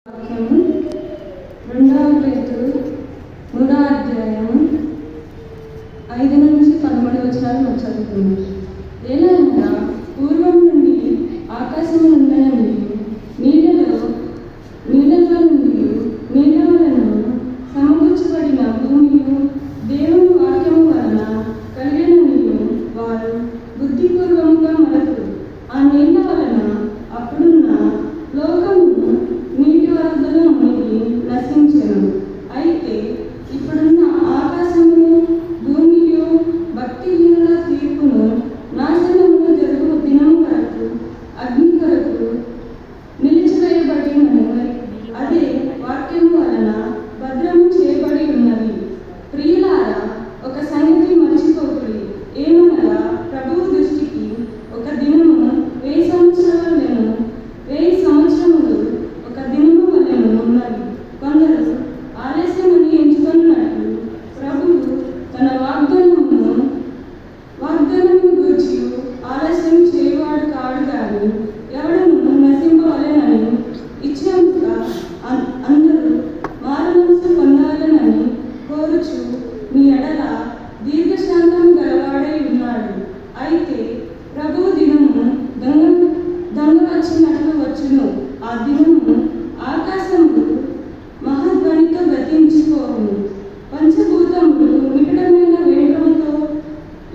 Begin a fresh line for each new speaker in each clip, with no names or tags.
వాక్యము 2వ పేతురు 3వ అధ్యాయము 5-13 వచనాలను చదువుకుందాం. ఏలనగా పూర్వం నుండి ఆకాశము నుండి నీళ్ళలో నుండి నీళ్ళలను సమకూర్చబడిన భూమియు దేవుని వాక్యము వలన కలిగిననియు వారు బుద్ధిపూర్వకంగా మరతులు. ఆ నీళ్ళ వలన అప్పుడున్న లోకము నీటి వరదలో మునిగి నశించెను. అయితే ఇప్పుడున్న ఆకాశము భూమియు భక్తిహీనుల తీర్పును నాశనము జరుగు దినం వరకు అగ్ని కొరకు నిలిచివేయబడినవి. అదే వాక్యము వలన భద్రము చేయబడి ఉన్నది. ప్రియులారా, ఒక సంగతి మర్చిపోకుడి. ఏమనగా ప్రభువు దృష్టికి ఒక దినము 1000 సంవత్సరాలను 1000 సంవత్సరములు ఒక దినము వలెను ఉన్నది. కొందరు ఆలస్యమని ఎంచుకున్నట్లు ప్రభువు తన వాగ్దానము గూర్చి ఆలస్యం చేయవాడు కాడు గాని ఎవడను నశింపవలెనని ఇచ్చినందుగా అందరూ మారుమనసు పొందాలనని కోరుచు మీ ఎడల దీర్ఘశాంతం గలవాడై ఉన్నాడు. అయితే ప్రభువు దినము దొంగ వచ్చినట్లు వచ్చును. ఆ దినము ఆకాశములు మహాధ్వనితో గతించిపోవును, పంచభూతములు నికటమైన వేగముతో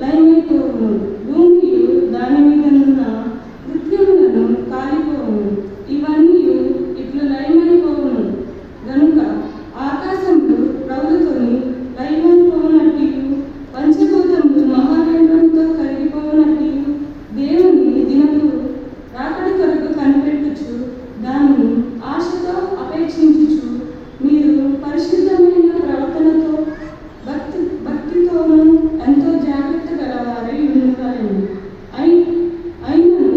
లయమైపోవును, భూమియు దాని మీదనున్న కృత్యములను కాలిపోవును. ఇవన్నీ ఇట్లు లయమైపోవును గనుక ఆకాశములు ప్రభువుతోని లయమైపోవునట్టు పంచభూతములు మహావేగంతో కరిగిపోవునట్టు దేవుని దినపు రాకడి కొరకు కనిపెట్టుచు దానిని ఆశతో అపేక్షించుచు మీరు పరిశుద్ధమైన ప్రవర్తనతో భక్తితోనూ ఎంతో జాగ్రత్త గలవారై ఉండవలెను. అయినను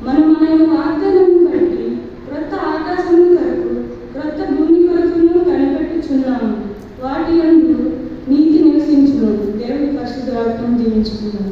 మనం ఆయన వాగ్దానం బట్టి క్రొత్త ఆకాశము కొరకు క్రొత్త భూమి కొరకును కనిపెట్టుచున్నాము. వాటి యందు నీతి నివసించును. దేవుడి పరిశుద్ధ వాక్యం జీవించుకుంటాం.